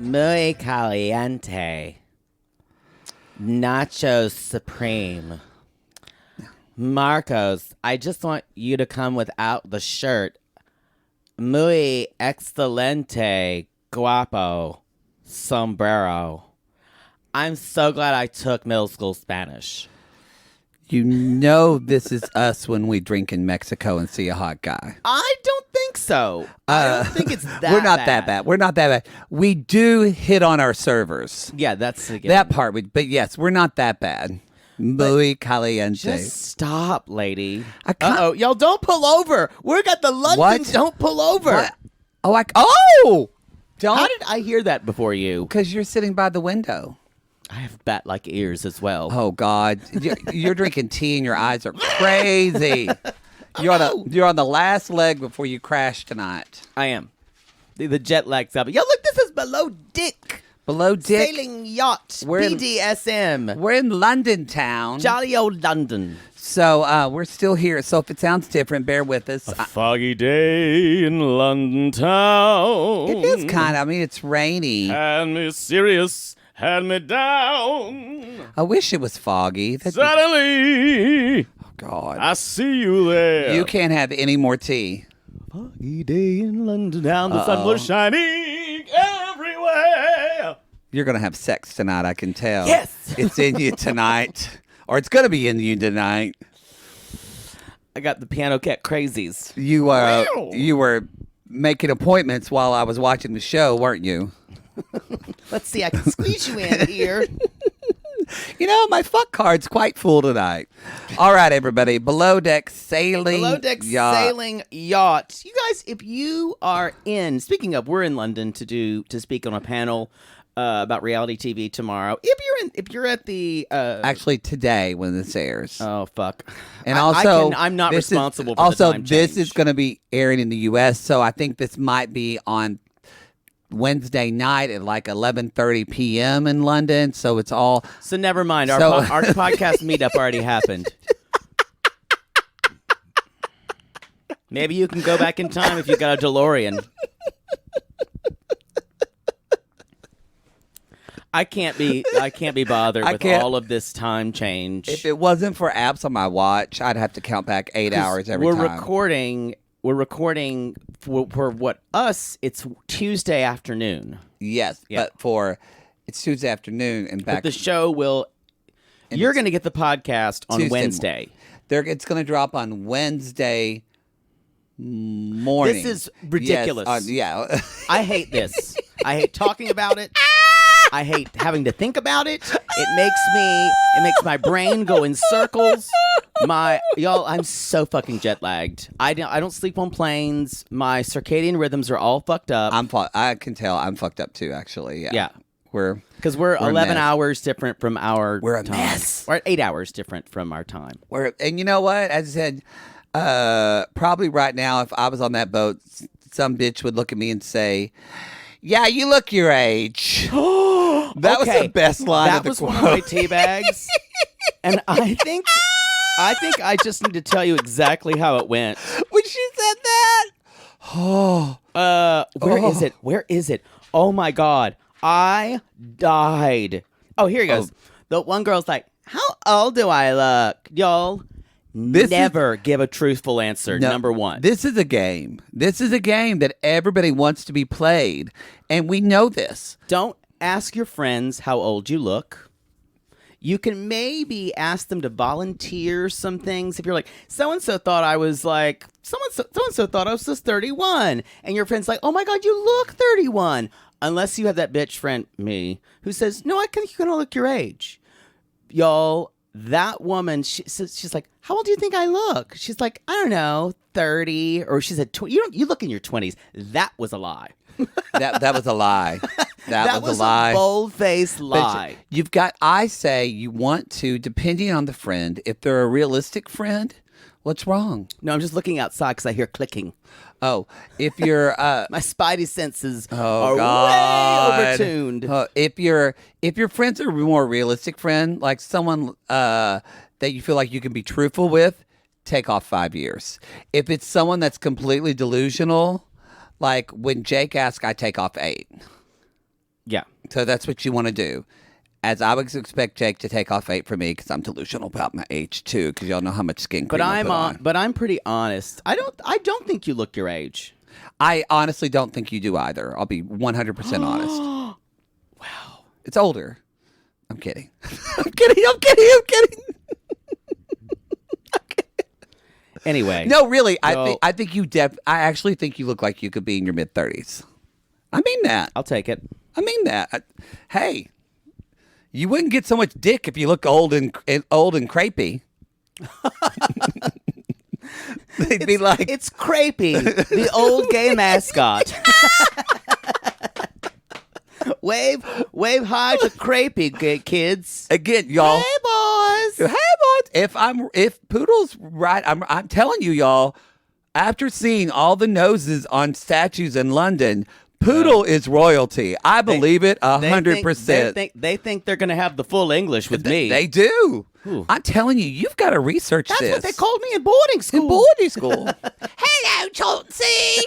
Muy caliente. Nachos supreme. Marcos, I just want you to come without the shirt. Muy excelente. Guapo. Sombrero. I'm so glad I took middle school Spanish. You know this is us when we drink in Mexico and see a hot guy. I don't think so. I don't think it's that We're not bad. that bad. We're not that bad. We do hit on our servers. Yeah, that's again. That part. But yes, we're not that bad. Muy caliente. Just stop, lady. I can't- Uh-oh. Y'all don't pull over. We got the London What? Don't Pull Over. What? Oh! How Don't. did I hear that before you? Because you're sitting by the window. I have bat-like ears as well. Oh, God. You're drinking tea and your eyes are crazy. You're on the last leg before you crash tonight. I am. The jet lag's up. Yo, look, this is Below Dick. Below Dick. Sailing yacht. We're in- BDSM. We're in London town. Jolly old London. So we're still here. So if it sounds different, bear with us. A foggy day in London town. It is kind of. I mean, it's rainy. And mysterious had me down. I wish it was foggy. Suddenly, Oh, God. I see you there. You can't have any more tea. Foggy day in London town. The sun was shining everywhere. You're going to have sex tonight, I can tell. Yes. It's in you tonight. Or it's going to be in you tonight. I got the piano cat crazies. You were making appointments while I was watching the show, weren't you? Let's see, I can squeeze you in here. You know, my fuck card's quite full tonight. All right, everybody. Below deck sailing. Below deck yacht. sailing yacht. You guys, if you are in, speaking of, we're in London to speak on a panel about reality TV tomorrow. If you're at the Actually, today when this airs. oh fuck, And also, I'm not this is- responsible for also, the time this change. is going to be airing in the U.S., so I think this might be on Wednesday night at like 11:30 p.m. in London. So it's all. So never mind. Our, So- our podcast meetup already happened. Maybe you can go back in time if you got a DeLorean. I can't be bothered with all of this time change. If it wasn't for apps on my watch, I'd have to count back 8 hours every time. We're recording for what us. It's Tuesday afternoon. Yes, Yeah. but it's Tuesday afternoon and back. But the show will. You're going to get the podcast on Tuesday Wednesday. It's going to drop on Wednesday morning. This is ridiculous. Yes, yeah. I hate this. I hate talking about it. I hate having to think about it. It makes my brain go in circles. Y'all, I'm so fucking jet lagged. I don't sleep on planes. My circadian rhythms are all fucked up. I can tell I'm fucked up too, actually. Yeah. Yeah. We're 11 mess. hours different from our We're a time. mess. Or 8 hours different from our time. And you know what? As I said, probably right now, if I was on that boat, some bitch would look at me and say, "Yeah, you look your age." That was the best line That of the was quote. one of my tea bags. And I think I just need to tell you exactly how it went. When she said that, Where is it? Oh my God. I died. Oh, here he goes. The one girl's like, "How old do I look?" Y'all never give a truthful answer, No, number one. This is a game. This is a game that everybody wants to be played, and we know this. Don't ask your friends how old you look. You can maybe ask them to volunteer some things. If you're like, so-and-so thought I was like, so-and-so thought I was just 31. And your friend's like, "Oh my God, you look 31. Unless you have that bitch friend, me, who says, "No, I think you're going to look your age." Y'all, that woman, she's like, "How old do you think I look?" She's like, "I don't know, 30. Or she said, "You look in your 20s. That was a lie. That was a lie. That was a lie. A bold-faced lie. You've got, I say you want to, depending on the friend, if they're a realistic friend, what's wrong? No, I'm just looking outside because I hear clicking. Oh, if you're My spidey senses oh are God. way overtuned. If your friends are a more realistic friend, like someone that you feel like you can be truthful with, take off 5 years. If it's someone that's completely delusional, like when Jake asks, I take off 8. Yeah. So that's what you want to do. As I would expect Jake to take off 8 for me because I'm delusional about my age too. Because y'all know how much skin cream I put on. But I'm pretty honest. I don't think you look your age. I honestly don't think you do either. I'll be 100% honest. Wow. It's older. I'm kidding. I'm kidding. Anyway. No, really. I actually think you look like you could be in your mid-30s. I mean that. I'll take it. I mean that. Hey, you wouldn't get so much dick if you look old and crepey. They'd be like, it's Crepey, the old gay mascot. wave high to Crepey, kids. Again, y'all. Hey boys. Hey boys. If Poodle's right, I'm telling you, y'all. After seeing all the noses on statues in London, Poodle is royalty. I believe it 100%. They think they're going to have the full English with me. They do. Ooh. I'm telling you, you've got to research That's this. what they called me in boarding school. In boarding school. Hello, Chauncey.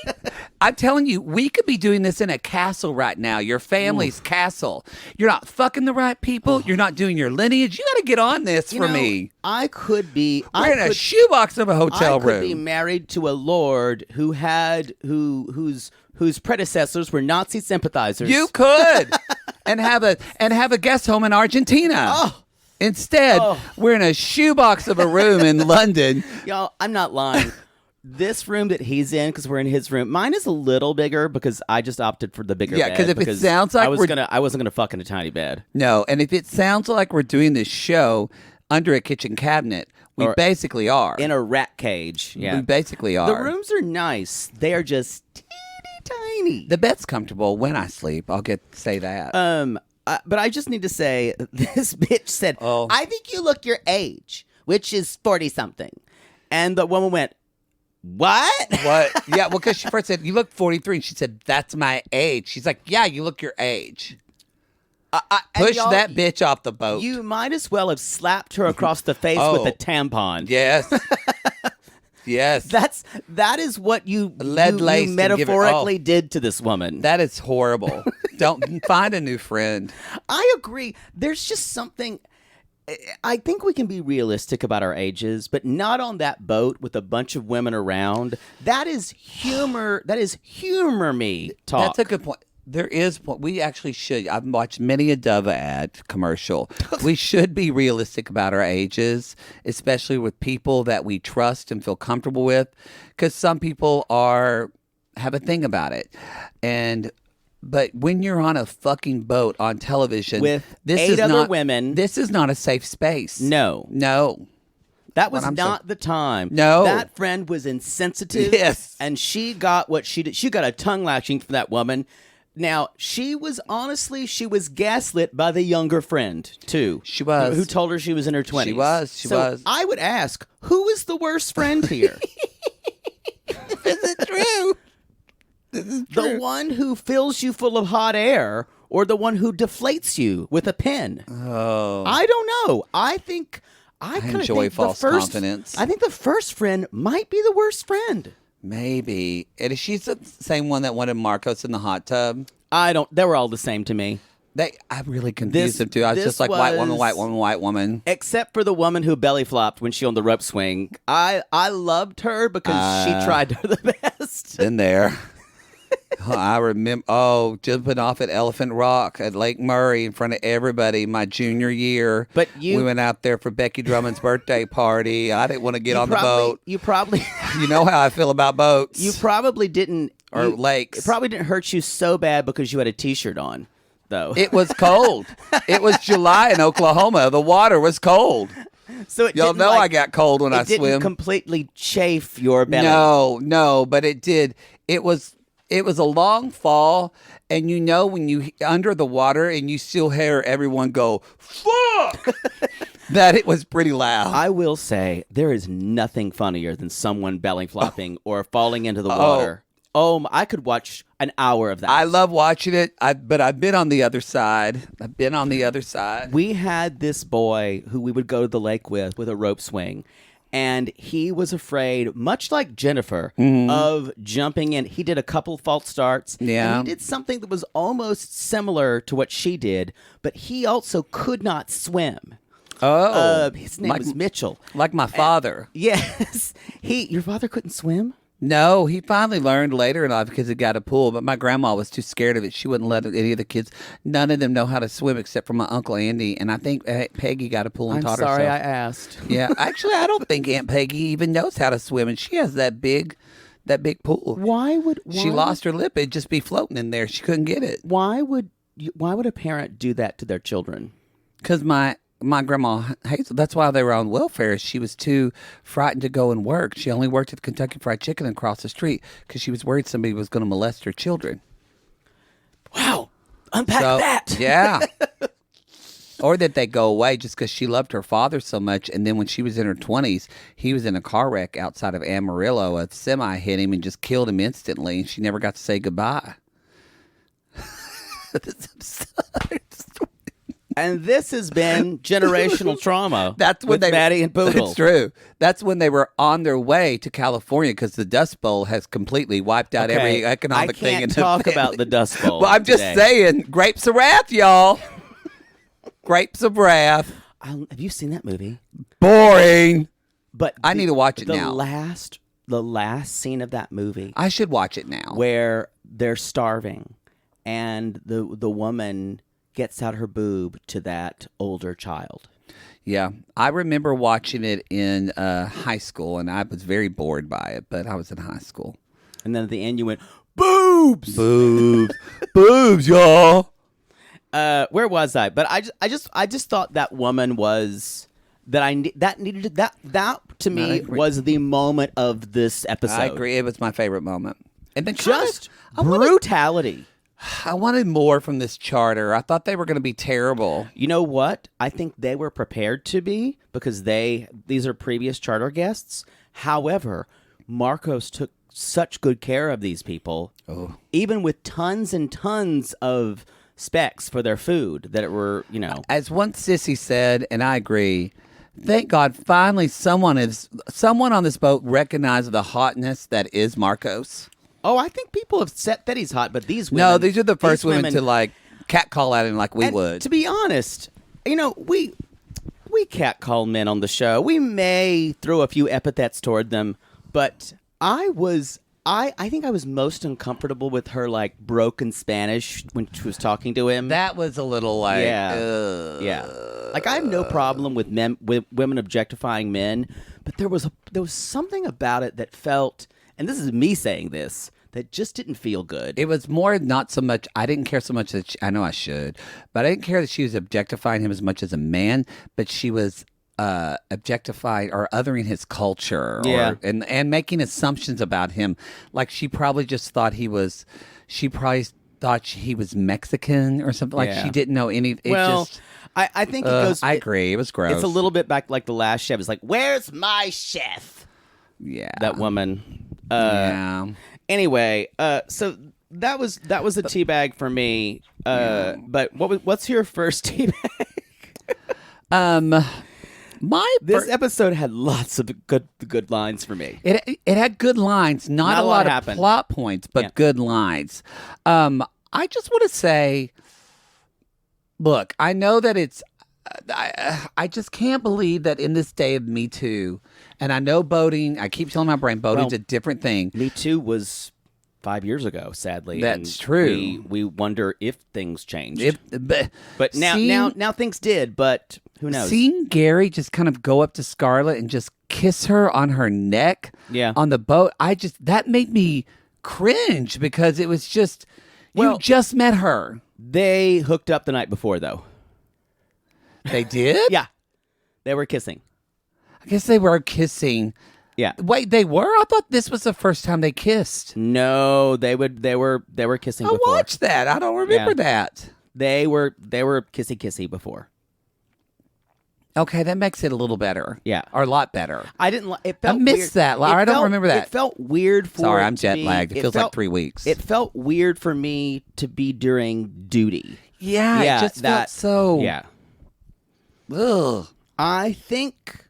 I'm telling you, we could be doing this in a castle right now. Your family's castle. You're not fucking the right people. You're not doing your lineage. You got to get on this for me. I could be. We're in a shoebox of a hotel room. I could be married to a lord whose predecessors were Nazi sympathizers. You could, and have a guest home in Argentina. Oh. Instead, we're in a shoebox of a room in London. Y'all, I'm not lying. This room that he's in, because we're in his room, mine is a little bigger because I just opted for the bigger bed. Yeah, because if it sounds like I wasn't gonna fuck in a tiny bed. No, and if it sounds like we're doing this show under a kitchen cabinet, we basically are. In a rat cage. Yeah. We basically are. The rooms are nice. They are just teeny tiny. The bed's comfortable when I sleep. I'll say that. But I just need to say, this bitch said, Oh. I think you look your age, which is 40-something. And the woman went, what? What? Yeah, well, because she first said, you look 43. And she said, that's my age. She's like, yeah, you look your age. Push that bitch off the boat. You might as well have slapped her across the face with a tampon. Yes. Yes. That is what you metaphorically did to this woman. That is horrible. Don't find a new friend. I agree. There's just something. I think we can be realistic about our ages, but not on that boat with a bunch of women around. That is humor. That is humor me talk. That's a good point. There is. We actually should. I've watched many a Dove ad commercial. We should be realistic about our ages, especially with people that we trust and feel comfortable with, because some people have a thing about it. But when you're on a fucking boat on television with eight other women, this is not a safe space. No. That was not the time. No. That friend was insensitive. Yes. And she got what she did. She got a tongue lashing from that woman. Now, she was gaslit by the younger friend, too. She was. Who told her she was in her 20s. She was. I would ask, who is the worst friend here? Is it true? This is true. The one who fills you full of hot air or the one who deflates you with a pen? Oh. I don't know. I enjoy false confidence. I think the first friend might be the worst friend. Maybe. And is she the same one that wanted Marcos in the hot tub? They were all the same to me. I really confused them too. I was just like white woman. Except for the woman who belly flopped when she on the rope swing. I loved her because she tried her the best. Been there. I remember, jumping off at Elephant Rock at Lake Murray in front of everybody my junior year. But we went out there for Becky Drummond's birthday party. I didn't want to get on the boat. You probably... You know how I feel about boats. You probably didn't... Or lakes. It probably didn't hurt you so bad because you had a T-shirt on, though. It was cold. It was July in Oklahoma. The water was cold. So y'all know I got cold when I swim. It didn't completely chafe your belly. No, but it did. It was a long fall, and when you under the water and you still hear everyone go, fuck, that it was pretty loud. I will say, there is nothing funnier than someone belly flopping or falling into the water. I could watch an hour of that. I love watching it, but I've been on the other side. We had this boy who we would go to the lake with a rope swing. And he was afraid, much like Jennifer, of jumping in. He did a couple false starts. Yeah. And he did something that was almost similar to what she did, but he also could not swim. Oh. His name was Mitchell. Like my father. Yes. Your father couldn't swim? No, he finally learned later in life because he got a pool, but my grandma was too scared of it. She wouldn't let any of the kids, none of them know how to swim except for my Uncle Andy. And I think Peggy got a pool and taught herself. I'm sorry I asked. Yeah, actually, I don't think Aunt Peggy even knows how to swim, and she has that big pool. Why would she lost her lip? It'd just be floating in there. She couldn't get it. Why would a parent do that to their children? Because my grandma Hazel, that's why they were on welfare. She was too frightened to go and work. She only worked at the Kentucky Fried Chicken across the street because she was worried somebody was going to molest her children. Wow. Unpack that. Yeah. Or that they go away just because she loved her father so much. And then when she was in her 20s, he was in a car wreck outside of Amarillo. A semi hit him and just killed him instantly. And she never got to say goodbye. That's absurd. And this has been generational trauma. That's when with Maddie and Poodle. It's true. That's when they were on their way to California because the Dust Bowl has completely wiped out every economic thing. I can't talk about the Dust Bowl. Well, I'm just saying, grapes of wrath, y'all. Grapes of wrath. Have you seen that movie? Boring. But I need to watch it now. The last scene of that movie. I should watch it now. Where they're starving, and the woman gets out her boob to that older child. Yeah. I remember watching it in high school, and I was very bored by it, but I was in high school. And then at the end you went, boobs! Boobs. Boobs, y'all. Where was I? But I just thought that woman was... That to me was the moment of this episode. I agree. It was my favorite moment. And then just brutality. I wanted more from this charter. I thought they were going to be terrible. You know what? I think they were prepared to be because these are previous charter guests. However, Marcos took such good care of these people, even with tons and tons of specs for their food that were, As one sissy said, and I agree, thank God finally someone on this boat recognized the hotness that is Marcos. Oh, I think people have said that he's hot, but these women... No, these are the first women to, catcall at him like we would. To be honest, we catcall men on the show. We may throw a few epithets toward them, but I think I was most uncomfortable with her, broken Spanish when she was talking to him. That was a little Yeah. I have no problem with women objectifying men, but there was something about it that felt, and this is me saying this, that just didn't feel good. It was more not so much, I didn't care so much that, I know I should, but I didn't care that she was objectifying him as much as a man, but she was objectifying or othering his culture and making assumptions about him. Like she probably just thought he was Mexican or something. Like she didn't know any. I think it goes. I agree. It was gross. It's a little bit back like the last chef. It's like, where's my chef? Yeah. That woman. Yeah. Anyway, so that was a teabag for me. But what's your first teabag? This episode had lots of good lines for me. It had good lines, not a lot of plot points, but good lines. I just want to say, look, I know that it's. I just can't believe that in this day of Me Too, and I know boating. I keep telling my brain boating's a different thing. Me Too was 5 years ago, sadly. That's true. We wonder if things changed. But now things did, but who knows? Seeing Gary just kind of go up to Scarlett and just kiss her on her neck on the boat, that made me cringe because it was just, you just met her. They hooked up the night before, though. They did? Yeah. They were kissing. I guess they were kissing. Yeah. Wait, they were? I thought this was the first time they kissed. No, they were kissing before. I watched that. I don't remember that. They were kissy before. Okay, that makes it a little better. Yeah. Or a lot better. I missed weird. that. I don't remember that. It felt weird for Sorry, I'm jet lagged. It feels like 3 weeks. It felt weird for me to be during duty. Yeah, it just felt so... Yeah. Ugh. I think,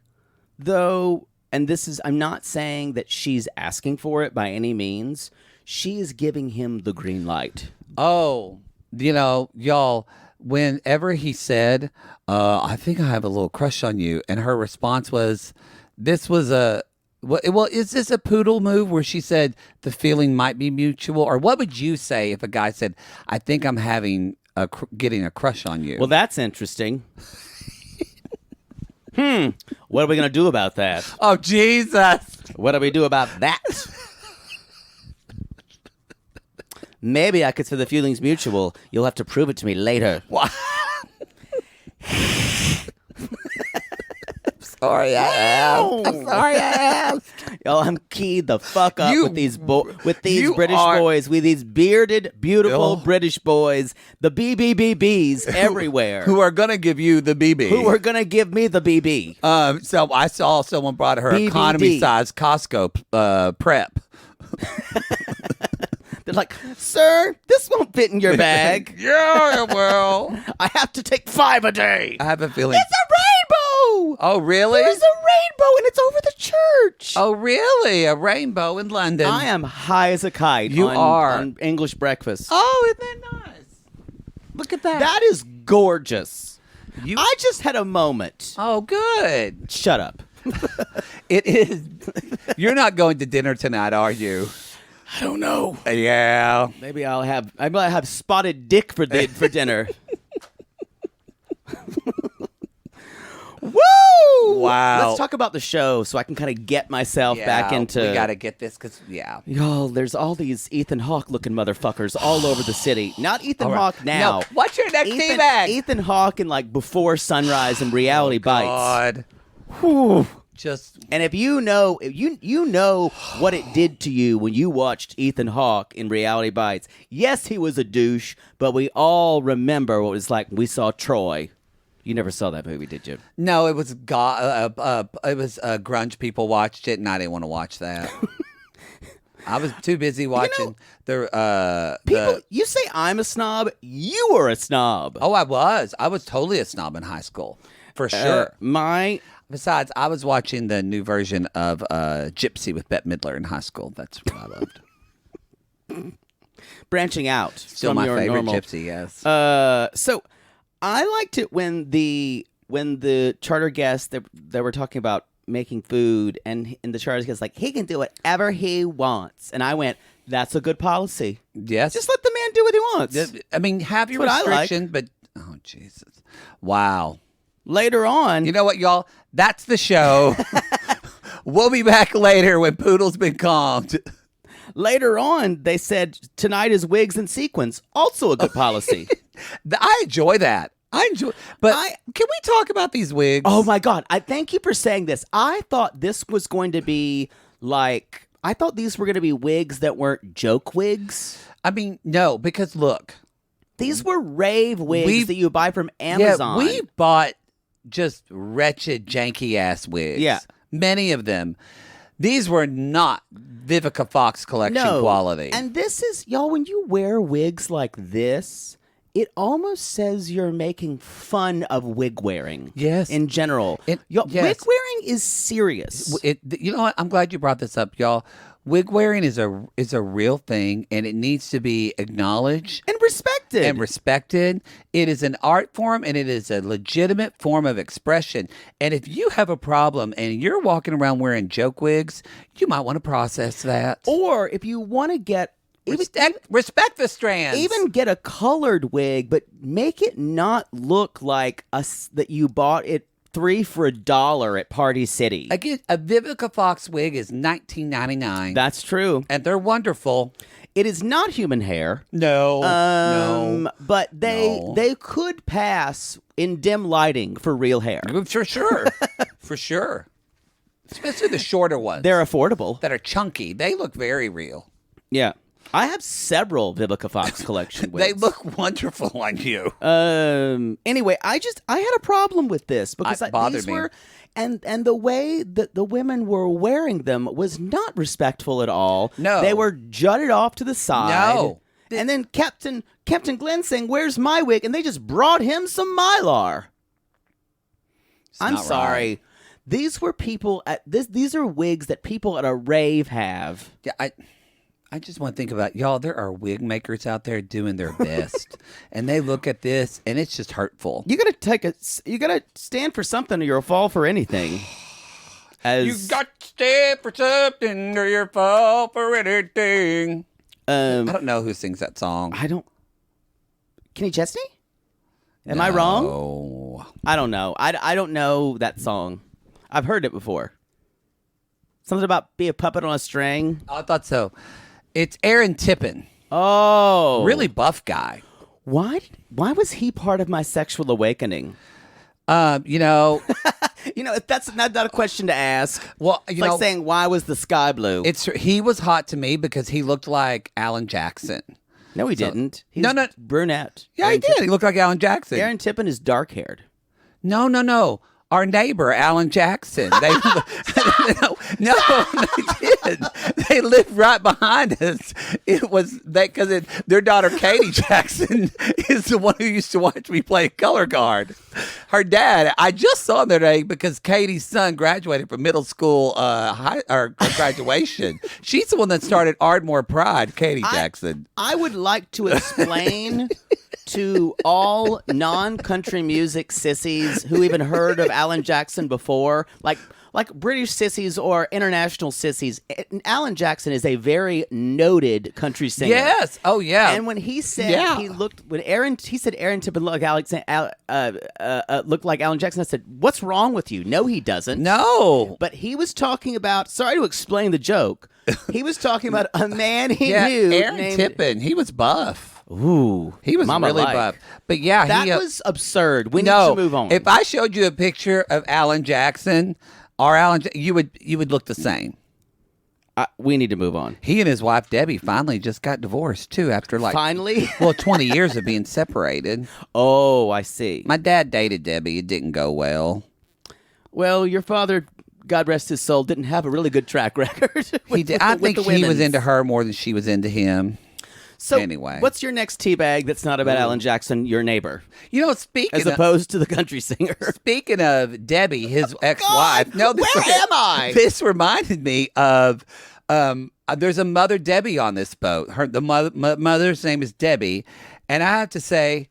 though, and this is, I'm not saying that she's asking for it by any means. She is giving him the green light. Oh, y'all, whenever he said, I think I have a little crush on you, and her response was, this was a, well, is this a poodle move where she said the feeling might be mutual? Or what would you say if a guy said, I think I'm getting a crush on you? Well, that's interesting. What are we going to do about that? Oh, Jesus. What do we do about that? Maybe I could say the feeling's mutual. You'll have to prove it to me later. What? Sorry, I am. I'm sorry, I am. Y'all, I'm keyed the fuck up with these British boys, with these bearded, beautiful British boys, the BBBBs everywhere. Who are going to give you the BB. Who are going to give me the BB. So I saw someone brought her BBD. economy-size Costco prep. They're like, sir, this won't fit in your bag. Yeah, well. I have to take 5 a day. I have a feeling. It's a rainbow. Oh, really? There's a rainbow, and it's over the church. Oh, really? A rainbow in London. I am high as a kite. You are. On English breakfast. Oh, isn't that nice? Look at that. That is gorgeous. I just had a moment. Oh, good. Shut up. It is. You're not going to dinner tonight, are you? I don't know. Yeah. Maybe I'll have spotted dick for dinner. Woo! Wow. Let's talk about the show so I can kind of get myself back into. We got to get this because, Y'all, there's all these Ethan Hawke looking motherfuckers all over the city. Not Ethan Hawke now. No. What's your next teabag? Ethan Hawke in like Before Sunrise and Reality Bites. God. Whew. Just. And if you know what it did to you when you watched Ethan Hawke in Reality Bites. Yes, he was a douche, but we all remember what it was like when we saw Troy. You never saw that movie, did you? No, it was grunge people watched it, and I didn't want to watch that. I was too busy watching people. You say I'm a snob. You were a snob. Oh, I was. I was totally a snob in high school, for sure. Besides, I was watching the new version of Gypsy with Bette Midler in high school. That's what I loved. Branching out. Still my favorite normal. Gypsy, yes. So I liked it when the charter guests that were talking about making food, and the charter guest like, he can do whatever he wants, and I went, that's a good policy. Yes, just let the man do what he wants. I mean, have your restriction, but oh Jesus, wow. Later on, you know what, y'all? That's the show. We'll be back later when Poodle's been calmed. Later on, they said tonight is wigs and sequins, also a good policy. I enjoy that. But can we talk about these wigs? Oh my God. I thank you for saying this. I thought this was going to be I thought these were going to be wigs that weren't joke wigs. I mean, no, because look. These were rave wigs that you buy from Amazon. Yeah, we bought just wretched, janky-ass wigs. Yeah. Many of them. These were not Vivica Fox collection quality. And this is, y'all, when you wear wigs like this, it almost says you're making fun of wig wearing. Yes. In general. Wig wearing is serious. You know what? I'm glad you brought this up, y'all. Wig wearing is a real thing, and it needs to be acknowledged. And respected. It is an art form, and it is a legitimate form of expression. And if you have a problem and you're walking around wearing joke wigs, you might want to process that. Or if you want to get... Respect the strands. Even get a colored wig, but make it not look like that you bought it 3 for $1 at Party City. Again, a Vivica Fox wig is $19.99. That's true. And they're wonderful. It is not human hair. No. No. But they could pass in dim lighting for real hair. For sure. For sure. Especially the shorter ones. They're affordable. That are chunky. They look very real. Yeah. I have several Vivica Fox collection wigs. They look wonderful on you. Anyway, I had a problem with this because bothered me. And the way that the women were wearing them was not respectful at all. No. They were jutted off to the side. No. And then Captain Glenn saying, "Where's my wig?" And they just brought him some Mylar. I'm sorry. Right. These were people at this. These are wigs that people at a rave have. Yeah, I just want to think about y'all. There are wig makers out there doing their best, and they look at this, and it's just hurtful. You gotta stand for something, or you'll fall for anything. You got to stand for something, or you'll fall for anything. I don't know who sings that song. I don't. Kenny Chesney? Am I wrong? No. I don't know. I don't know that song. I've heard it before. Something about be a puppet on a string. Oh, I thought so. It's Aaron Tippin. Oh, Really buff guy. Why was he part of my sexual awakening? You know, That's not a question to ask. well, It's you like know, saying, why was the sky blue? he was hot to me because he looked like Alan Jackson. No, he didn't. He's No. brunette. Yeah, he did. He looked like Alan Jackson. Aaron Tippin is dark-haired. No. Our neighbor, Alan Jackson. They, no, they did. They lived right behind us. It was because their daughter, Katie Jackson, is the one who used to watch me play color guard. Her dad, I just saw him today because Katie's son graduated from middle school graduation. She's the one that started Ardmore Pride, Katie Jackson. I would like to explain to all non-country music sissies who even heard of Alan Jackson before, like British sissies or international sissies. Alan Jackson is a very noted country singer. Yes. Oh, yeah. And when he said Aaron Tippin looked like Alan Jackson, I said, "What's wrong with you?" No, he doesn't. No. But he was talking about. Sorry to explain the joke. He was talking about a man he knew. Aaron Tippin. He was buff. Ooh, He was Mama really like. buff. But yeah, That was absurd. We need to move on. If I showed you a picture of Alan Jackson or you would look the same. We need to move on. He and his wife Debbie finally just got divorced too after Finally? 20 years of being separated. Oh, I see. My dad dated Debbie. It didn't go well. Well, your father, God rest his soul, didn't have a really good track record. He did. I think he was into her more than she was into him. So anyway, what's your next teabag that's not about Alan Jackson, your neighbor? Speaking as opposed to the country singer. Speaking of Debbie, his ex-wife. God, where am I? This reminded me of there's a Mother Debbie on this boat. The mother's name is Debbie, and I have to say,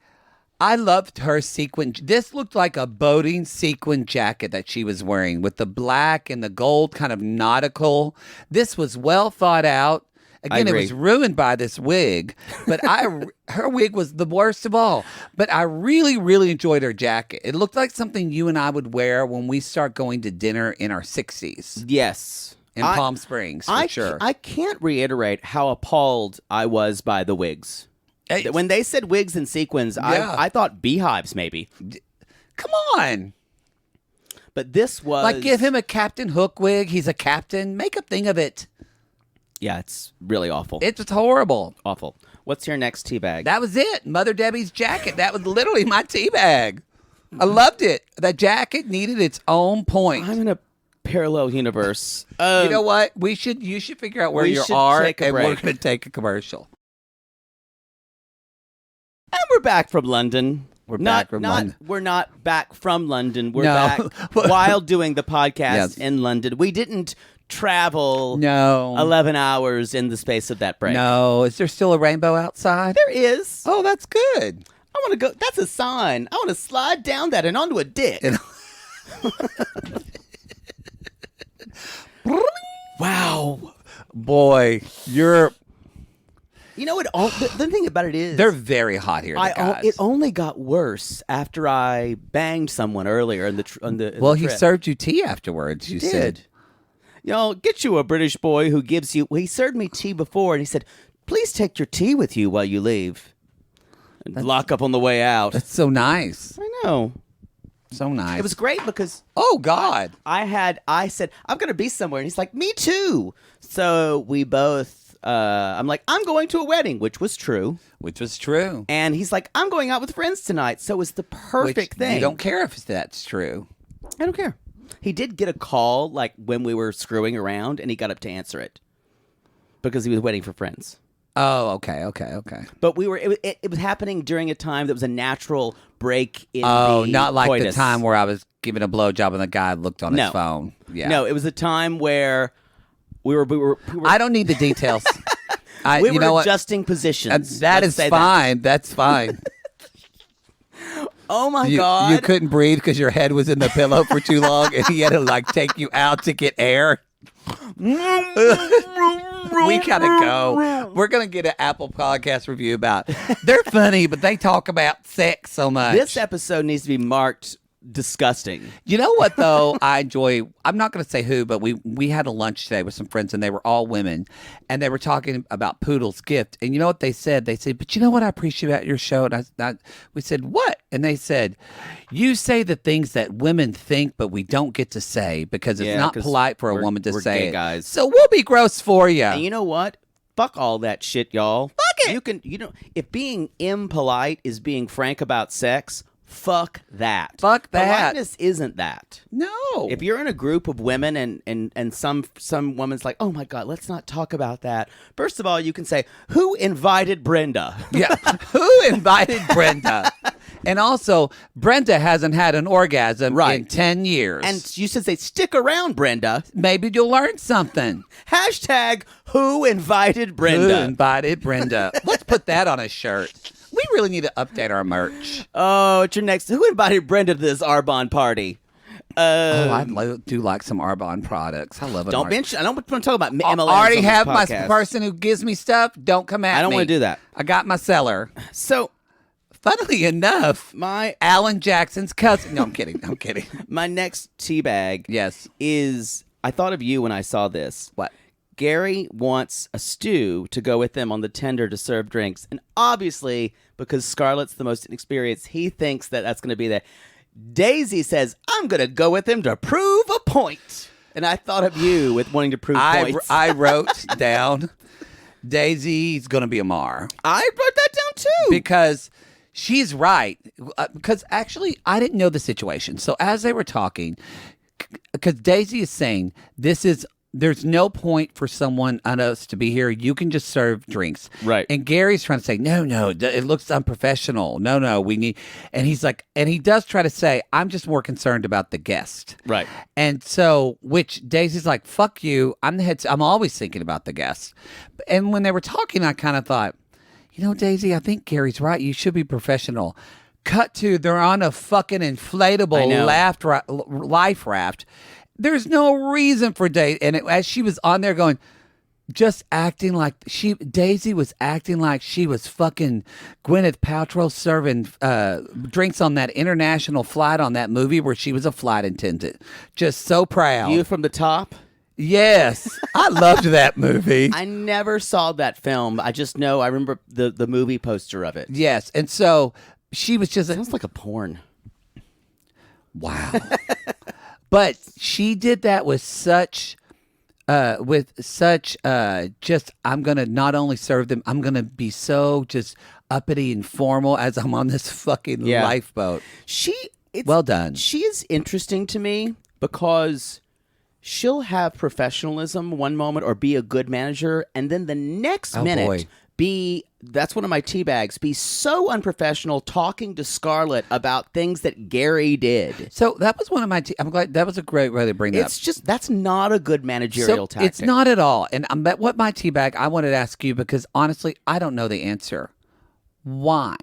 I loved her sequin. This looked like a boating sequin jacket that she was wearing with the black and the gold kind of nautical. This was well thought out. Again, it was ruined by this wig, but her wig was the worst of all. But I really, really enjoyed her jacket. It looked like something you and I would wear when we start going to dinner in our 60s. Yes. In Palm Springs, for sure. I can't reiterate how appalled I was by the wigs. When they said wigs and sequins, I thought beehives maybe. Come on. But this was... Like, give him a Captain Hook wig. He's a captain. Make a thing of it. Yeah, it's really awful. It's horrible. Awful. What's your next teabag? That was it. Mother Debbie's jacket. That was literally my teabag. I loved it. That jacket needed its own point. I'm in a parallel universe. You know what? You should figure out where you are, and we're going to take a commercial. And we're back from London. We're back from London. We're not back from London. We're back while doing the podcast in London. We didn't travel 11 hours in the space of that break. No. Is there still a rainbow outside? There is. Oh, that's good. I want to go. That's a sign. I want to slide down that and onto a dick. Wow. Boy, you're... You know what? The thing about it is... They're very hot here, the guys. It only got worse after I banged someone earlier in the Well, he served you tea afterwards, you said. Y'all, get you a British boy who gives you... He served me tea before, and he said, please take your tea with you while you leave. And lock up on the way out. That's so nice. I know. So nice. It was great because... Oh, God. I said, I'm going to be somewhere. And he's like, me too. So we both... I'm like, I'm going to a wedding, which was true. And he's like, I'm going out with friends tonight. So it was the perfect thing. You don't care if that's true. I don't care. He did get a call like when we were screwing around, and he got up to answer it because he was waiting for friends. Oh, okay. But it was happening during a time that was a natural break in not like coitus. the time where I was giving a blowjob and the guy looked on his phone. Yeah. No, it was a time where we were I don't need the details. we you were know what? adjusting positions. That Let's is say fine. That's fine. Oh my You God. couldn't breathe because your head was in the pillow for too long, and he had to like take you out to get air. We gotta go. We're gonna get an Apple Podcast review about. They're funny, but they talk about sex so much. This episode needs to be marked disgusting. You know what though? I enjoy. I'm not gonna say who, but we had a lunch today with some friends, and they were all women, and they were talking about Poodle's gift. And you know what they said? They said, "But you know what I appreciate about your show?" And we said, "What?" And they said, "You say the things that women think, but we don't get to say because it's not polite for a woman to say gay it." guys. So we'll be gross for you. And you know what? Fuck all that shit, y'all. Fuck it. If being impolite is being frank about sex, fuck that. Fuck that. Politeness isn't that. No. If you're in a group of women and some woman's like, oh my God, let's not talk about that. First of all, you can say, who invited Brenda? Yeah. Who invited Brenda? And also, Brenda hasn't had an orgasm in 10 years. And you should say, stick around, Brenda. Maybe you'll learn something. Hashtag who invited Brenda? Who invited Brenda? Let's put that on a shirt. We really need to update our merch. Oh, it's your next. Who invited Brenda to this Arbonne party? I do like some Arbonne products. I love it. Don't mention. I don't want to talk about MLMs. I already on this have my podcast. person who gives me stuff. Don't come at me. I don't want to do that. I got my seller. So, funnily enough, my Alan Jackson's cousin. No, I'm kidding. I'm kidding. My next teabag, Yes, is I thought of you when I saw this. What? Gary wants a stew to go with them on the tender to serve drinks, and obviously because Scarlett's the most inexperienced, he thinks that that's going to be there. Daisy says, I'm going to go with him to prove a point. And I thought of you with wanting to prove points. I wrote down Daisy's going to be a Mar. I wrote that down too. Because she's right. Because actually, I didn't know the situation. So as they were talking, because Daisy is saying, there's no point for someone on us to be here. You can just serve drinks. Right. And Gary's trying to say, no, it looks unprofessional. No, we need. And he's like, and he does try to say, I'm just more concerned about the guest. Right. And so, which Daisy's like, fuck you. I'm the head. I'm always thinking about the guest. And when they were talking, I kind of thought, Daisy, I think Gary's right. You should be professional. Cut to, they're on a fucking inflatable life raft. There's no reason for Daisy. And as she was on there going, just acting like Daisy was acting like she was fucking Gwyneth Paltrow serving drinks on that international flight on that movie where she was a flight attendant. Just so proud. View from the Top? Yes. I loved that movie. I never saw that film. I just know I remember the movie poster of it. Yes. And so she was just... Sounds like a porn. Wow. But she did that with such, I'm going to not only serve them, I'm going to be so just uppity and formal as I'm on this fucking lifeboat. Well done. She is interesting to me because she'll have professionalism one moment or be a good manager, and then the next minute that's one of my tea bags, be so unprofessional talking to Scarlett about things that Gary did. So that was one of my I'm glad that was a great way to bring that up. It's just, that's not a good managerial tactic. It's not at all. And what my tea bag, I wanted to ask you because honestly, I don't know the answer. Why?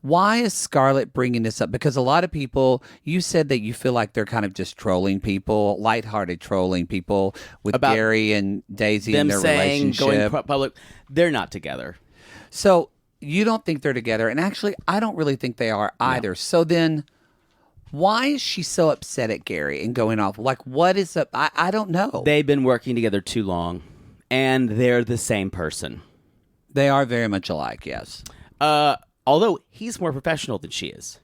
Why is Scarlett bringing this up? Because a lot of people, you said that you feel like they're kind of just trolling people, lighthearted trolling people with about Gary and Daisy and their relationship. Going public. They're not together. So you don't think they're together. And actually, I don't really think they are either. No. So then why is she so upset at Gary and going off? Like, what is up? I don't know. They've been working together too long, and they're the same person. They are very much alike, yes. Although he's more professional than she is.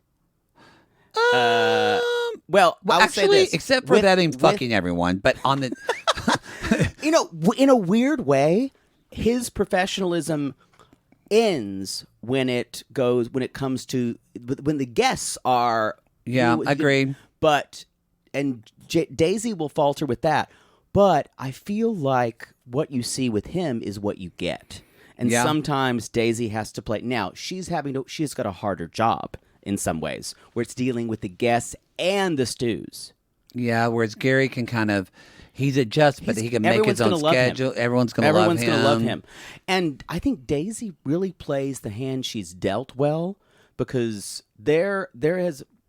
Well, I'll say this. Except for that him fucking everyone, but on the... in a weird way, his professionalism ends when the guests are... Yeah, agreed. Daisy will falter with that. But I feel like what you see with him is what you get. And Yeah. sometimes Daisy has to play. Now, she's got a harder job in some ways, where it's dealing with the guests and the stews. Yeah, whereas Gary can kind of, he's adjust, but he can make his own schedule. Everyone's going to love him. And I think Daisy really plays the hand she's dealt well, because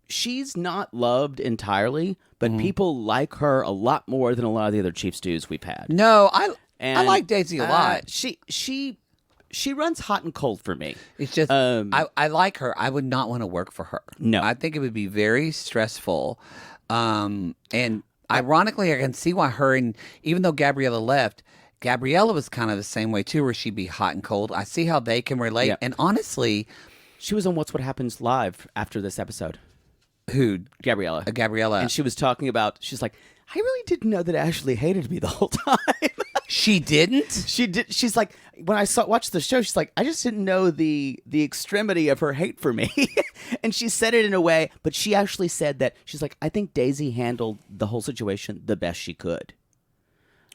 she's not loved entirely, but people like her a lot more than a lot of the other chief stews we've had. No, I like Daisy a lot. She runs hot and cold for me. It's just I like her. I would not want to work for her. No. I think it would be very stressful. And ironically, I can see why her, and even though Gabriella left, Gabriella was kind of the same way too, where she'd be hot and cold. I see how they can relate. Yep. And honestly, she was on What's What Happens Live after this episode. who? Gabriella. Gabriella. And she was talking about, she's like, I really didn't know that Ashley hated me the whole time. She didn't? She did. She's like, when I watched the show, she's like, I just didn't know the extremity of her hate for me. And she said it in a way, but she actually said that, she's like, I think Daisy handled the whole situation the best she could.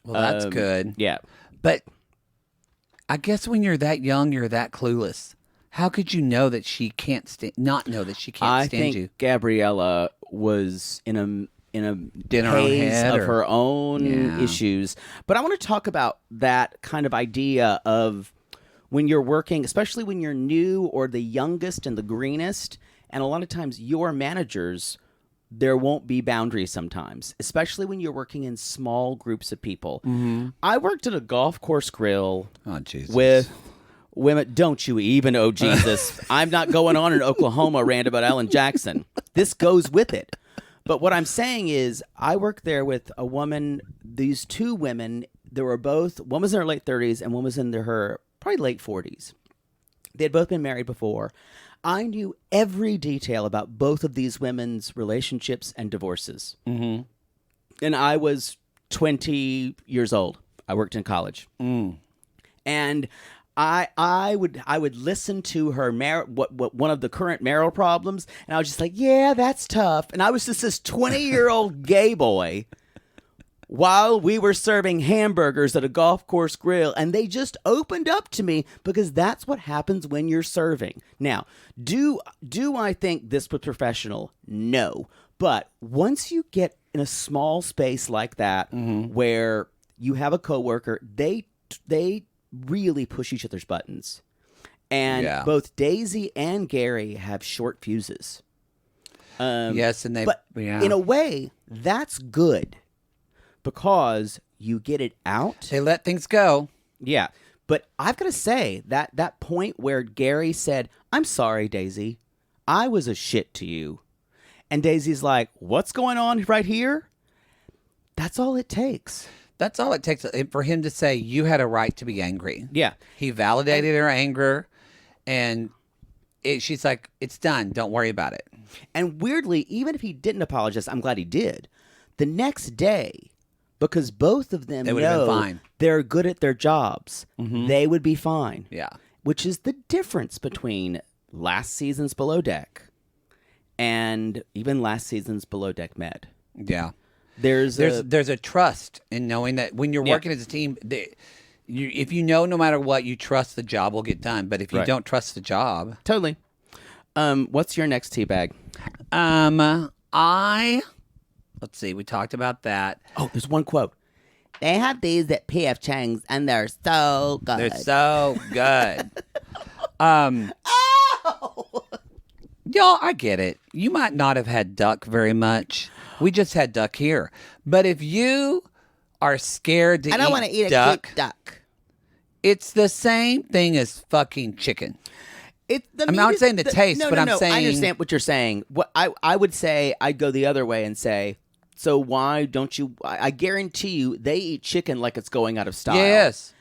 Well, that's good. Yeah. But I guess when you're that young, you're that clueless. How could you know that she can't not know that she can't stand you? I think Gabriella was in a haze of her own issues. But I want to talk about that kind of idea of when you're working, especially when you're new or the youngest and the greenest, and a lot of times your managers, there won't be boundaries sometimes, especially when you're working in small groups of people. Mm-hmm. I worked at a golf course grill with women. Don't you even, oh Jesus. I'm not going on an Oklahoma rant about Alan Jackson. This goes with it. But what I'm saying is, I worked there with a woman, these two women, they were both, one was in her late 30s and one was in her probably late 40s. They had both been married before. I knew every detail about both of these women's relationships and divorces. Mm-hmm. And I was 20 years old. I worked in college. Mm. And I would listen to her what one of the current marital problems, and I was just like, yeah, that's tough. And I was just this 20-year-old gay boy while we were serving hamburgers at a golf course grill, and they just opened up to me because that's what happens when you're serving. Now, do I think this was professional? No. But once you get in a small space like that, mm-hmm. where you have a coworker, they really push each other's buttons. And both Daisy and Gary have short fuses. Yes, and but in a way, that's good because you get it out. They let things go. Yeah. But I've got to say that point where Gary said, I'm sorry, Daisy. I was a shit to you. And Daisy's like, what's going on right here? That's all it takes. That's all it takes for him to say, you had a right to be angry. Yeah. He validated her anger, and she's like, it's done. Don't worry about it. And weirdly, even if he didn't apologize, I'm glad he did. The next day, because both of them know they're good at their jobs, mm-hmm. they would be fine. Yeah. Which is the difference between last season's Below Deck and even last season's Below Deck Med. Yeah. There's a trust in knowing that when you're working as a team, if you know no matter what, you trust the job will get done. But if you don't trust the job, totally. What's your next tea bag? Let's see. We talked about that. Oh, there's one quote. They have these at P.F. Chang's, and they're so good. They're so good. Y'all, I get it. You might not have had duck very much. We just had duck here. But if you are scared to eat duck, I don't want to eat a cute duck. It's the same thing as fucking chicken. I'm not saying the taste, but I'm saying... I understand what you're saying. What I would say, I'd go the other way and say, so why don't you... I guarantee you, they eat chicken like it's going out of style. Yes.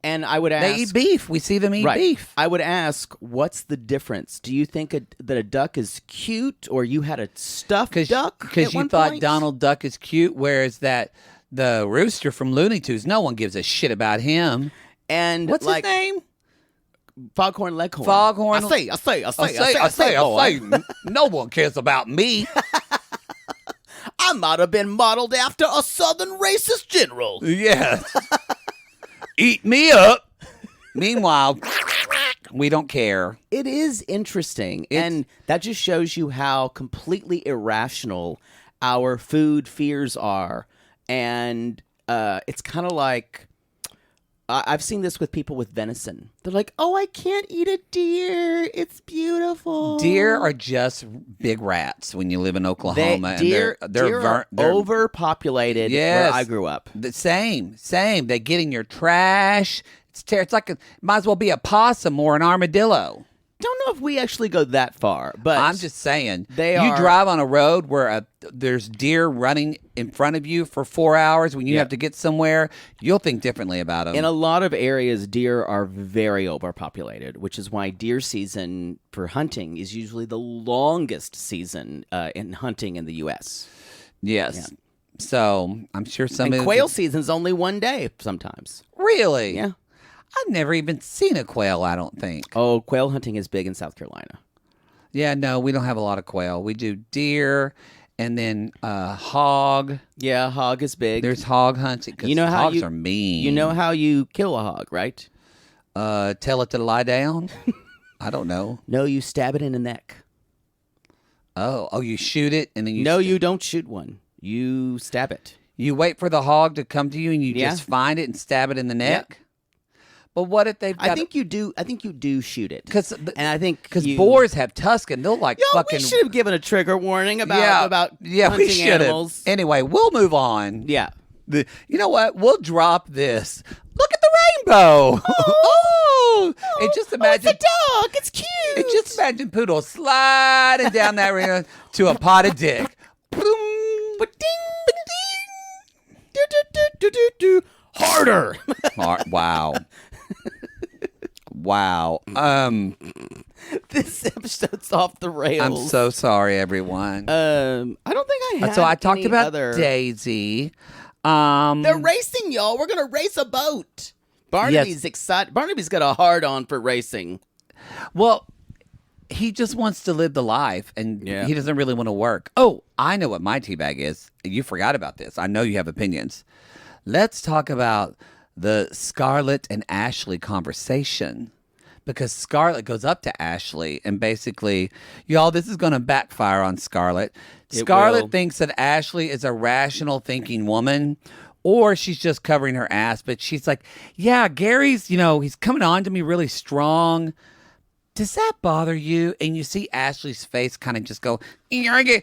And I would ask... They eat beef. We see them eat beef. I would ask, what's the difference? Do you think that a duck is cute, or you had a stuffed duck? Because you thought Donald Duck is cute, whereas the rooster from Looney Tunes, no one gives a shit about him. And what's his name? Foghorn Leghorn. Foghorn. I say. No one cares about me. I might have been modeled after a Southern racist general. Yes. Eat me up. Meanwhile, we don't care. It is interesting, and that just shows you how completely irrational our food fears are. And it's kind of like I've seen this with people with venison. They're like, "Oh, I can't eat a deer. It's beautiful." Deer are just big rats when you live in Oklahoma. Deer are overpopulated where I grew up. The same. They get in your trash. It's like might as well be a possum or an armadillo. Don't know if we actually go that far, but I'm just saying. you drive on a road where there's deer running in front of you for 4 hours when you have to get somewhere, you'll think differently about them. In a lot of areas, deer are very overpopulated, which is why deer season for hunting is usually the longest season in hunting in the U.S. Yes. Yeah. So I'm sure quail season's only one day sometimes. Really? Yeah. I've never even seen a quail, I don't think. Oh, quail hunting is big in South Carolina. Yeah, no, we don't have a lot of quail. We do deer and then hog. Yeah, hog is big. There's hog hunting because hogs are mean. You know how you kill a hog, right? Tell it to lie down? I don't know. No, you stab it in the neck. Oh, you shoot it and then you... No, you don't shoot one. You stab it. You wait for the hog to come to you and you just find it and stab it in the neck? Yeah. But what if they've got... I think you do shoot it. Because boars have tusks and they'll fucking... we should have given a trigger warning about hunting animals. Anyway, we'll move on. Yeah. You know what? We'll drop this. Look at the rainbow. Oh! And just imagine... it's a dog. It's cute. And just imagine Poodle sliding down that rainbow to a pot of dick. Boom. Ba-ding. Do-do-do-do-do-do. Harder. Wow. Wow. This episode's off the rails. I'm so sorry, everyone. I don't think I have. So I talked about other... Daisy. They're racing, y'all. We're gonna race a boat. Barnaby's excited. Barnaby's got a hard on for racing. Well, he just wants to live the life, and he doesn't really want to work. Oh, I know what my teabag is. You forgot about this. I know you have opinions. Let's talk about the Scarlett and Ashley conversation, because Scarlett goes up to Ashley and basically, y'all, this is going to backfire on Scarlett. Scarlett thinks that Ashley is a rational thinking woman, or she's just covering her ass. But she's like, yeah, Gary's, he's coming on to me really strong. Does that bother you? And you see Ashley's face kind of just go, and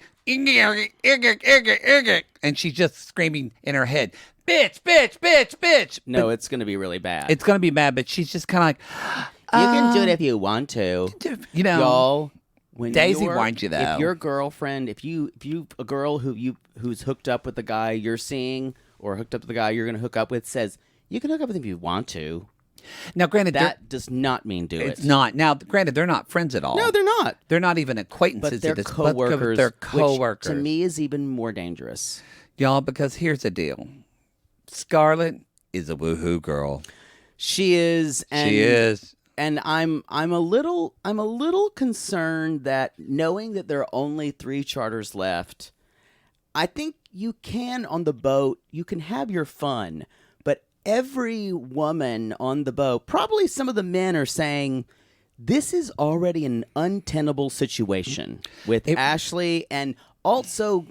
she's just screaming in her head, bitch, bitch, bitch, bitch. No, it's going to be really bad. It's going to be bad, but she's just kind of like, you can do it if you want to. Y'all, when Daisy warned you though. If your girlfriend, if you a girl who's hooked up with the guy you're seeing or hooked up with the guy you're going to hook up with says, you can hook up with him if you want to. Now, granted, that does not mean do it. It's not. Now, granted, they're not friends at all. No, they're not. They're not even acquaintances. But they're coworkers. They're coworkers. Which to me is even more dangerous. Y'all, because here's the deal. Scarlett is a woohoo girl. She is. She is. And I'm a little concerned that knowing that there are only 3 charters left, I think you can on the boat, you can have your fun, but every woman on the boat, probably some of the men are saying, this is already an untenable situation with Ashley, and also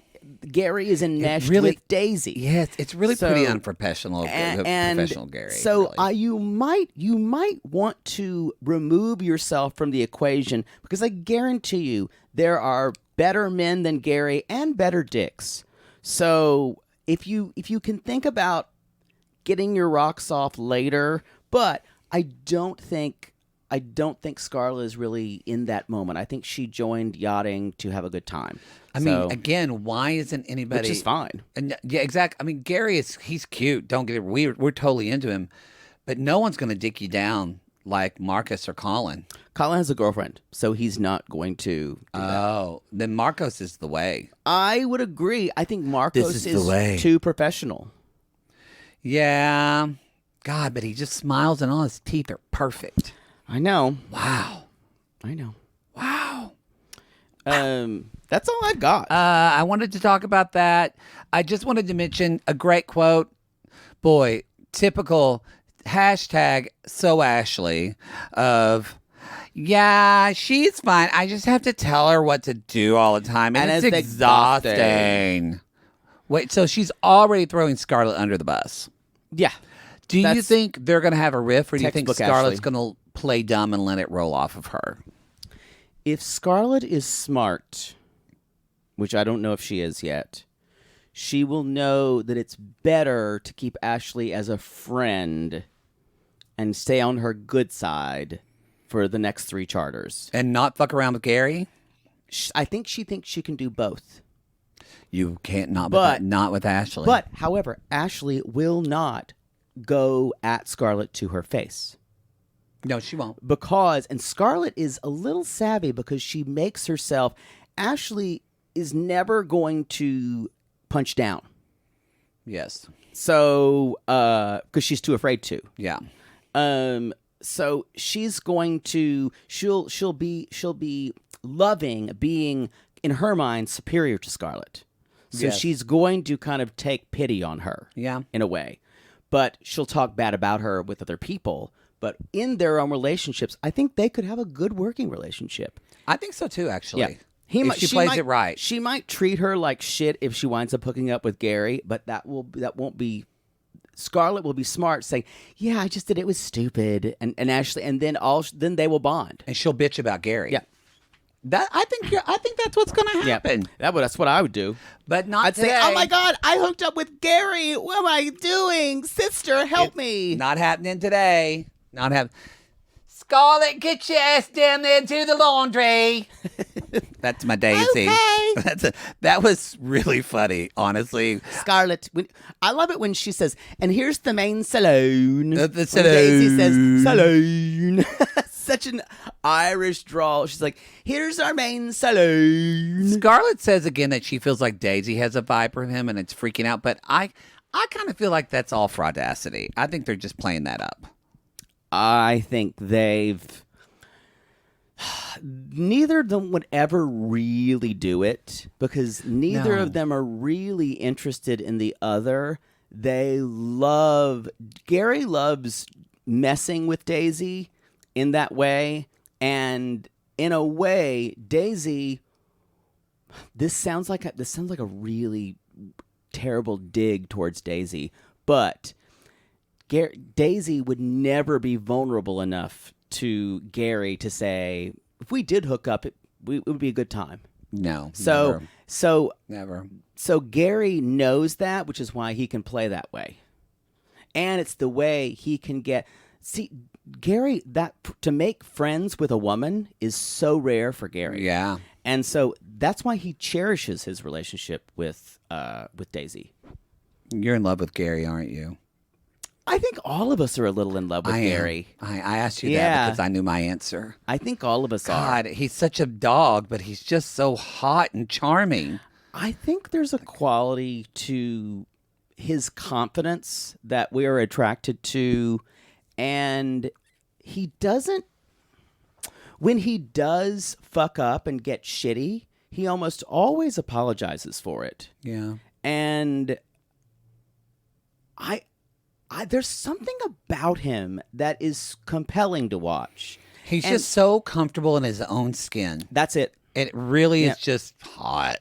Gary is enmeshed with Daisy. Yes, it's really pretty unprofessional. Professional Gary. So really. you might want to remove yourself from the equation, because I guarantee you there are better men than Gary and better dicks. So if you can think about getting your rocks off later, but I don't think Scarlett is really in that moment. I think she joined yachting to have a good time. I mean, again, why isn't anybody? Which is fine. And yeah, exactly. I mean, Gary he's cute. Don't get it. We're totally into him, but no one's going to dick you down like Marcus or Colin. Colin has a girlfriend, so he's not going to do that. Oh, then Marcos is the way. I would agree. I think Marcos is the way. Too professional. Yeah. God, but he just smiles and all his teeth are perfect. I know. Wow. I know. Wow. That's all I've got. I wanted to talk about that. I just wanted to mention a great quote. Boy, typical hashtag so Ashley of, yeah, she's fine. I just have to tell her what to do all the time. And it's exhausting. Wait, so she's already throwing Scarlett under the bus. Yeah. Do you think they're going to have a riff, or do you think Scarlett's Ashley. going to play dumb and let it roll off of her? If Scarlett is smart, which I don't know if she is yet, she will know that it's better to keep Ashley as a friend and stay on her good side for the next 3 charters. And not fuck around with Gary? I think she thinks she can do both. You can't not with Ashley. But, however, Ashley will not go at Scarlett to her face. No, she won't. And Scarlett is a little savvy because she makes herself, Ashley is never going to punch down. Yes. So, because she's too afraid to. Yeah. So she's going to, she'll be loving, being, in her mind, superior to Scarlett. So Yes. she's going to kind of take pity on her. Yeah. In a way. But she'll talk bad about her with other people. But in their own relationships, I think they could have a good working relationship. I think so too, actually. Yeah. If she plays it right. She might treat her like shit if she winds up hooking up with Gary, but that won't be. Scarlett will be smart, saying, "Yeah, I just did it. It was stupid," and Ashley, and then they will bond, and she'll bitch about Gary. Yeah, I think that's what's going to happen. Yeah. That's what I would do, but not I'd today. say, "Oh my God, I hooked up with Gary. What am I doing, sister? Help me!" Not happening today. Not happening. Scarlett, get your ass down there to the laundry. That's my Daisy. Okay. That was really funny, honestly. Scarlett, I love it when she says, "And here's the main saloon." The When Daisy says, "Saloon." Such an Irish drawl. She's like, "Here's our main saloon." Scarlett says again that she feels like Daisy has a vibe for him and it's freaking out, but I kind of feel like that's all fraudacity. I think they're just playing that up. I think neither of them would ever really do it because neither of them are really interested in the other. Gary loves messing with Daisy in that way. And in a way, Daisy, this sounds like a really terrible dig towards Daisy, but Daisy would never be vulnerable enough to Gary to say, if we did hook up, it would be a good time. No. Never. So Gary knows that, which is why he can play that way. And it's the way he can Gary, to make friends with a woman is so rare for Gary. Yeah. And so that's why he cherishes his relationship with Daisy. You're in love with Gary, aren't you? I think all of us are a little in love with Gary. I asked you that because I knew my answer. I think all of us are. God, he's such a dog, but he's just so hot and charming. I think there's a quality to his confidence that we are attracted to, and he doesn't. When he does fuck up and get shitty, he almost always apologizes for it. Yeah. And there's something about him that is compelling to watch. He's just so comfortable in his own skin. That's it. It really is just hot.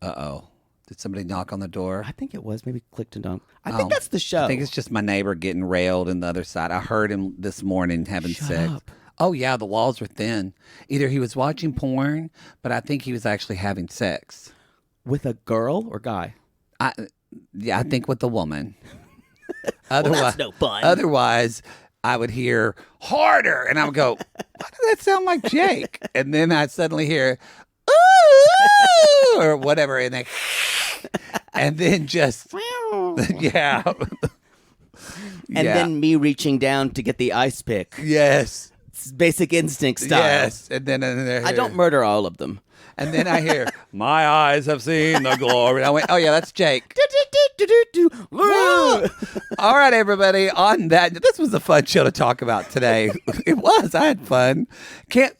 Uh-oh. Did somebody knock on the door? I think it was. Maybe clicked and dunk. I think that's the show. I think it's just my neighbor getting railed on the other side. I heard him this morning having sex. Up. Oh, yeah, the walls were thin. Either he was watching porn, but I think he was actually having sex. With a girl or guy? I think with the woman. Well, that's no fun. Otherwise, I would hear harder, and I would go, why does that sound like Jake? And then I suddenly hear, ooh, or whatever, and then just, yeah. And then me reaching down to get the ice pick. Yes. It's basic instinct style. Yes. And then I don't murder all of them. And then I hear, my eyes have seen the glory. And I went, oh, yeah, that's Jake. Whoa. All right, everybody. On that, this was a fun show to talk about today. It was. I had fun.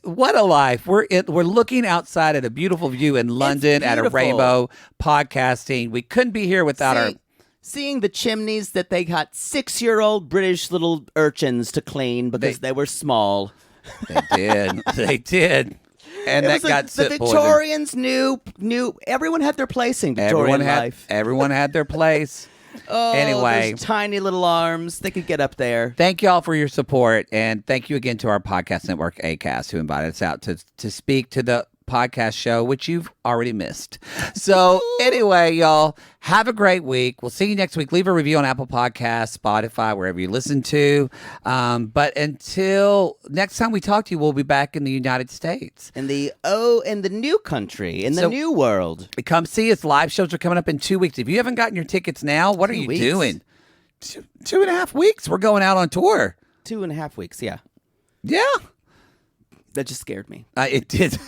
What a life. We're looking outside at a beautiful view in London at a rainbow podcasting. We couldn't be here without our seeing the chimneys that they got 6-year-old British little urchins to clean because they were small. They did. They did. And that got the Victorians knew everyone had their place in Victorian life. Everyone had their place. Oh, anyway, those tiny little arms. They could get up there. Thank you all for your support. And thank you again to our podcast network, ACAST, who invited us out to speak to the podcast show, which you've already missed. So anyway, y'all, have a great week. We'll see you next week. Leave a review on Apple Podcasts, Spotify, wherever you listen to. But until next time we talk to you, we'll be back in the United States. In the new country, in the new world. Come see us. Live shows are coming up in 2 weeks. If you haven't gotten your tickets now, what are you doing? 2.5 weeks. We're going out on tour. 2.5 weeks, yeah. Yeah. That just scared me. It did.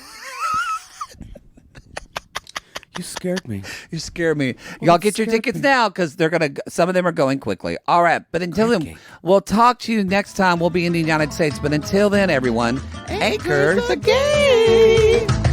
You scared me. You scared me. Y'all get your tickets now because some of them are going quickly. All right. But until then, we'll talk to you next time. We'll be in the United States. But until then, everyone, anchors again.